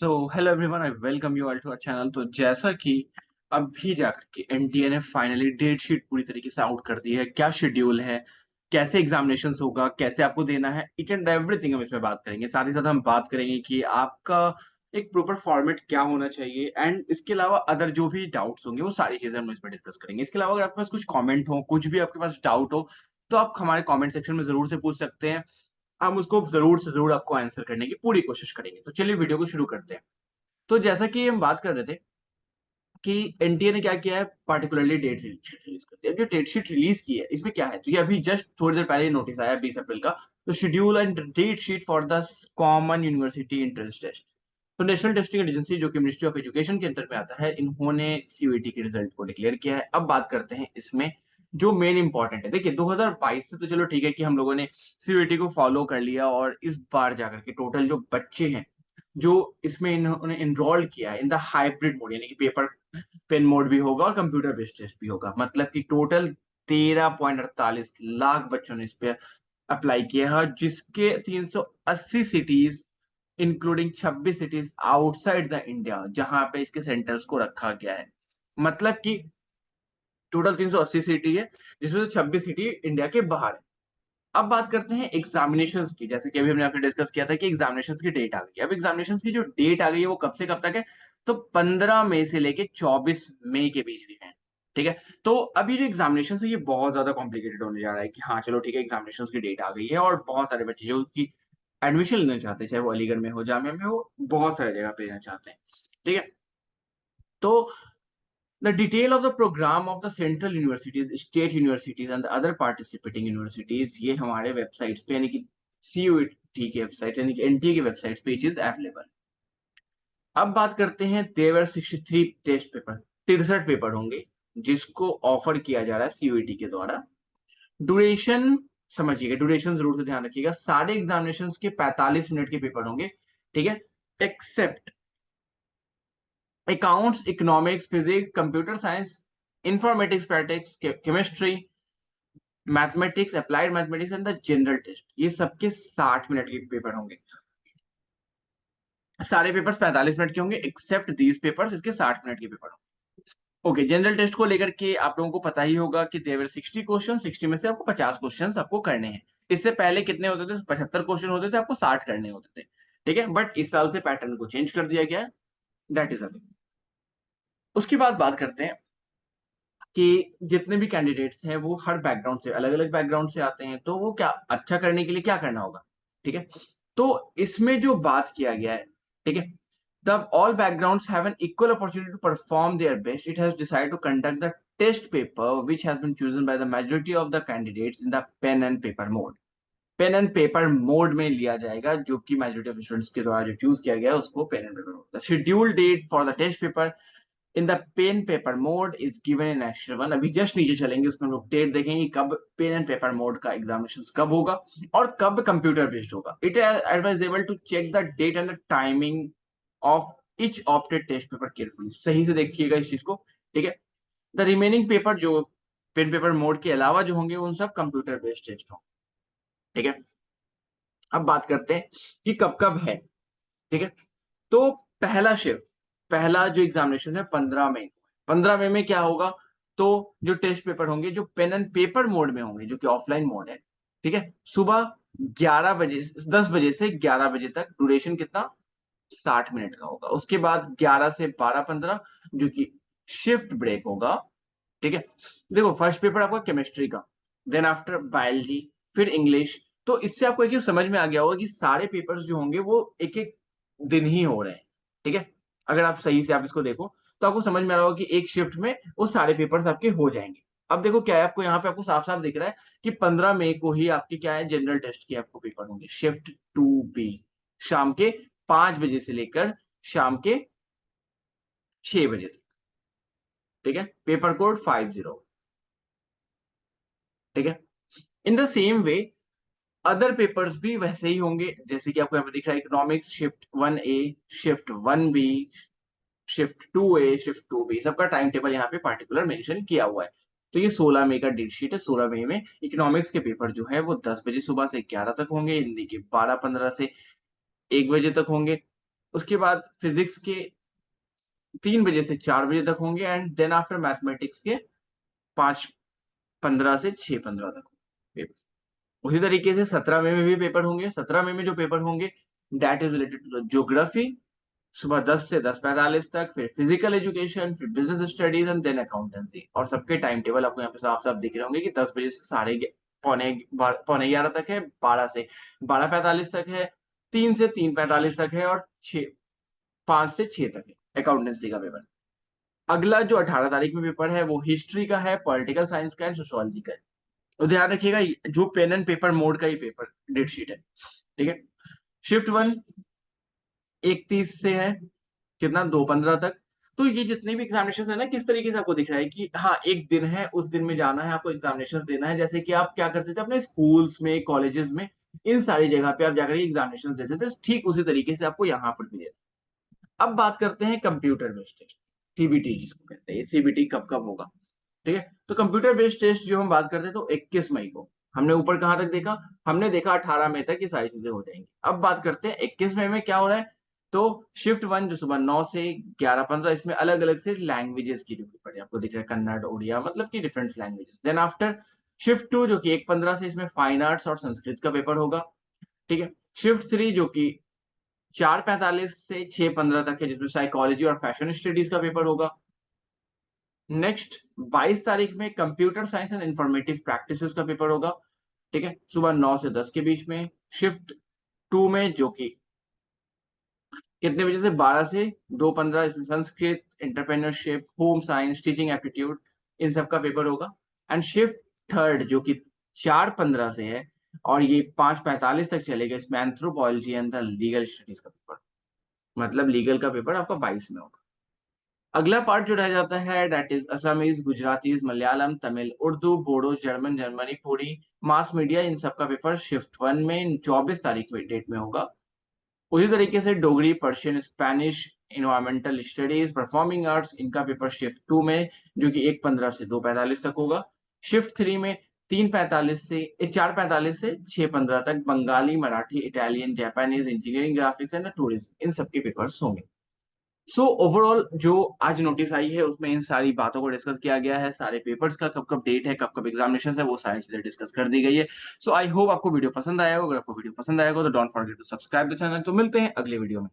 So hello everyone, I welcome you all to our channel. तो जैसा कि अभी जाकर के एनटीए ने फाइनली डेट शीट पूरी तरीके से आउट कर दी है, क्या शेड्यूल है, कैसे एग्जामिनेशंस होगा, कैसे आपको देना है, इच एंड एवरीथिंग हम इसमें बात करेंगे। साथ ही साथ हम बात करेंगे कि आपका एक प्रॉपर फॉर्मेट क्या होना चाहिए एंड इसके अलावा अदर जो भी डाउट्स होंगे वो सारी चीजें हम इसमें डिस्कस करेंगे। इसके अलावा अगर आपके पास कुछ कॉमेंट हो, कुछ भी आपके पास डाउट हो, तो आप हमारे कॉमेंट सेक्शन में जरूर से पूछ सकते हैं। हम उसको जरूर से जरूर आपको आंसर करने की पूरी कोशिश करेंगे। तो चलिए वीडियो को शुरू करते हैं। तो जैसा कि हम बात कर रहे थे कि एनटीए ने क्या किया है, पार्टिकुलरली डेट शीट रिलीज कर दिया। जो डेट शीट रिलीज की है इसमें क्या है, तो ये अभी जस्ट थोड़ी देर पहले नोटिस आया 20 अप्रैल का। तो schedule and date sheet for the common university entrance test. तो नेशनल टेस्टिंग एजेंसी जो कि मिनिस्ट्री ऑफ एजुकेशन के अंदर में आता है, इन्होंने सीयूईटी के रिजल्ट को डिक्लेयर किया है। अब बात करते हैं इसमें जो मेन इंपॉर्टेंट है। देखिए 2022 से तो चलो ठीक है कि हम लोगों ने सीयूईटी को फॉलो कर लिया, और इस बार जाकर के टोटल जो बच्चे हैं जो इसमें इन्होंने इनरोल किया है इन द हाइब्रिड मोड, यानी कि पेपर पेन मोड भी होगा और कंप्यूटर बेस्ड टेस्ट भी होगा। मतलब कि टोटल 13.48 लाख बच्चों ने इस पे अप्लाई किया है, जिसके 380 cities including 26 cities outside the India जहां पे इसके सेंटर्स को रखा गया है। मतलब कि टोटल 380 सिटी है, जिसमें से 26 सिटी इंडिया के बाहर है। अब बात करते हैं एग्जामिनेशंस की। जैसे कि अभी हमने आपने डिस्कस किया था कि एग्जामिनेशंस की डेट आ गई है। अब एग्जामिनेशंस की जो डेट आ गई है वो कब से कब तक है, तो 15 मई से लेके 24 मई के बीच में है। ठीक है। तो अभी जो एग्जामिनेशन है ये बहुत ज्यादा कॉम्प्लिकेटेड होने जा रहा है कि हाँ चलो ठीक है, एग्जामिनेशन की डेट आ गई है और बहुत सारे बच्चे जो कि एडमिशन लेना चाहते हैं, चाहे वो अलीगढ़ में हो, जामिया में हो, बहुत सारे जगह पे लेना चाहते हैं। ठीक है। तो the detail of the program of the central universities, state universities and the other participating universities ये हमारे वेबसाइट्स पे, यानी कि सीयूईटी की वेबसाइट यानी कि एनटीए की वेबसाइट पे इज अवेलेबल। अब बात करते हैं, देवर 63 टेस्ट पेपर, 63 पेपर होंगे जिसको ऑफर किया जा रहा है सीयूईटी के द्वारा। ड्यूरेशन समझिएगा, ड्यूरेशन जरूर से ध्यान रखिएगा। सारे एग्जामिनेशन के 45 मिनट के पेपर होंगे। ठीक है। Except accounts, economics, physics, computer science, informatics, statistics, chemistry, mathematics, applied mathematics and the general test, ये सबके 60 मिनट के पेपर होंगे। सारे पेपर्स 45 मिनट के होंगे एक्सेप्ट दीज पेपर्स, इसके 60 मिनट के पेपर होंगे। ओके, जनरल टेस्ट को लेकर के आप लोगों को पता ही होगा कि देवर 60 क्वेश्चन, 60 में से आपको 50 क्वेश्चन आपको करने हैं। इससे पहले कितने होते थे, 75 क्वेश्चन होते थे, आपको 60 करने होते थे। ठीक है। बट इस साल से पैटर्न को चेंज कर दिया गया है। That is a thing. उसके बाद बात करते हैं कि जितने भी कैंडिडेट्स हैं वो हर बैकग्राउंड से, अलग अलग बैकग्राउंड से आते हैं, तो वो क्या अच्छा करने के लिए क्या करना होगा। ठीक है। तो इसमें जो बात किया गया है, ठीक है, the all backgrounds have an equal opportunity to perform their best. It has decided to conduct the test paper which has been chosen by the majority of the candidates in the pen and paper mode. Pen and paper mode में लिया जाएगा, जो कि majority of students के द्वारा जो choose किया गया है उसको pen and paper mode. The schedule date for the test paper in the pen paper mode is given in action one. अभी जस्ट नीचे चलेंगे, उसमें लोग डेट देखेंगे कब पेन एंड पेपर मोड का एग्जामिनेशन कब होगा और कब कंप्यूटर बेस्ड होगा। It advisable to check the date and the timing of each opted test paper carefully. सही से देखिएगा इस चीज को। ठीक है। द रिमेनिंग पेपर जो पेन पेपर मोड के अलावा जो होंगे उन सब कंप्यूटर बेस्ड टेस्ट होंगे। ठीक है। अब बात करते हैं कि कब कब है। ठीक है। तो पहला शिफ्ट, पहला जो एग्जामिनेशन है 15 मई को। 15 मई में क्या होगा, तो जो टेस्ट पेपर होंगे जो पेन एंड पेपर मोड में होंगे, जो कि ऑफलाइन मोड है। ठीक है। सुबह 11 बजे, 10 बजे से 11 बजे तक, ड्यूरेशन कितना, 60 मिनट का होगा। उसके बाद 11 से 12:15 जो कि शिफ्ट ब्रेक होगा। ठीक है। देखो फर्स्ट पेपर आपका केमिस्ट्री का, देन आफ्टर बायोलॉजी, फिर इंग्लिश। तो इससे आपको एक चीज समझ में आ गया होगा कि सारे पेपर्स जो होंगे वो एक एक दिन ही हो रहे हैं। ठीक है। अगर आप सही से आप इसको देखो तो आपको समझ में आ रहा होगा कि एक शिफ्ट में वो सारे पेपर्स आपके हो जाएंगे। अब देखो क्या है, आपको यहाँ पे आपको साफ साफ दिख रहा है कि 15 मई को ही आपकी क्या है, जनरल टेस्ट के आपको पेपर होंगे, शिफ्ट 2B, शाम के 5 बजे से लेकर शाम के 6 बजे तक। ठीक है। Paper code 50। ठीक है। In the same way other papers भी वैसे ही होंगे, जैसे कि आपको यहाँ पे दिख रहा है, economics shift 1A, shift 1B, shift 2A, shift 2B, सबका टाइम टेबल यहाँ पे पार्टिकुलर मेंशन किया हुआ है। तो ये 16 मई का डेट शीट है। 16 मई में इकोनॉमिक्स के पेपर जो है वो 10 बजे सुबह से 11 तक होंगे, हिंदी के 12:15 से 1 बजे तक होंगे। उसके बाद फिजिक्स के 3 बजे से 4 बजे तक होंगे, एंड देन आफ्टर मैथमेटिक्स के 5:15 से 6:15 तक पेपर। उसी तरीके से 17 मई में भी पेपर होंगे। 17 मई में जो पेपर होंगे that is related to the geography, सुबह 10 से 10:45 तक, फिर फिजिकल एजुकेशन, फिर business studies and then accountancy. और सबके टाइम टेबल आपको यहाँ पे साफ साफ दिख रहे होंगे कि 10 बजे से पौने 11 तक है, 12 से 12:45 तक है, 3 से 3:45 तक है, और 5 से 6 तक है अकाउंटेंसी का पेपर। अगला जो 18 तारीख में पेपर है वो हिस्ट्री का है, पॉलिटिकल साइंस का है, सोशोलॉजी का है। तो ध्यान रखिएगा, जो पेन एंड पेपर मोड का ही पेपर डेट शीट है, ठीक है। शिफ्ट 1 31 से है, कितना, 2:15 तक। तो ये जितने भी एग्जामिनेशन है ना, किस तरीके से आपको दिख रहा है कि हाँ एक दिन है, उस दिन में जाना है आपको, एग्जामिनेशन देना है, जैसे कि आप क्या करते थे अपने स्कूल्स में, कॉलेजेस में, इन सारी जगह पे आप जाकर एग्जामिनेशन देते थे, ठीक उसी तरीके से आपको यहाँ पर भी देना। अब बात करते हैं कंप्यूटर बेस्ड टेस्ट, सीबीटी जिसको कहते हैं। सीबीटी कब कब होगा, ठीक है। तो कंप्यूटर बेस्ड टेस्ट जो हम बात करते हैं तो 21 मई को। हमने ऊपर कहां तक देखा, हमने देखा 18 मई तक ये सारी चीजें हो जाएंगी। अब बात करते हैं 21 मई में क्या हो रहा है। तो शिफ्ट 1 जो सुबह 9 से 11:15, इसमें अलग अलग से लैंग्वेजेस की ड्यूटी पड़ी, आपको दिख रहा है कन्नड़, उड़िया, मतलब कि different languages. Then after shift 2 जो कि 1:15 से, इसमें फाइन आर्ट्स और संस्कृत का पेपर होगा, ठीक है। शिफ्ट 3 जो कि 4:45 से 6:15 तक है, जिसमें साइकोलॉजी और फैशन स्टडीज का पेपर होगा। नेक्स्ट 22 तारीख में computer science and informative practices का पेपर होगा, ठीक है, सुबह 9 से 10 के बीच में। शिफ्ट 2 में जो कि कितने बजे से, 12 से 2:15, इसमें Sanskrit, entrepreneurship, home science, teaching aptitude, इन सब का पेपर होगा। एंड शिफ्ट 3 जो कि 4:15 से है और ये 5:45 तक चलेगा, इसमें anthropology and the legal studies का पेपर, मतलब लीगल का पेपर आपका 22 में होगा। अगला पार्ट जो रह जाता है that is Assamese, Gujaratis, Malayalam, Tamil, Urdu, Bodo, German, Manipuri, mass media, इन सब का पेपर शिफ्ट 1 में 24 तारीख में डेट में होगा। उसी तरीके से Dogri, Persian, Spanish, environmental studies, performing arts, इनका पेपर शिफ्ट 2 में जो कि 1:15 से 2:45 तक होगा। शिफ्ट 3 में 4:45 से 6:15 तक Bengali, Marathi, Italian, Japanese, engineering, graphics and tourism, इन सबके पेपर्स होंगे। सो ओवरऑल जो आज नोटिस आई है उसमें इन सारी बातों को डिस्कस किया गया है, सारे पेपर्स का कब कब डेट है, कब कब एग्जामिनेशन है, वो सारी चीजें डिस्कस कर दी गई है। सो आई होप आपको वीडियो पसंद आया होगा। अगर आपको वीडियो पसंद आया होगा तो don't forget to subscribe the channel. तो मिलते हैं अगले वीडियो में।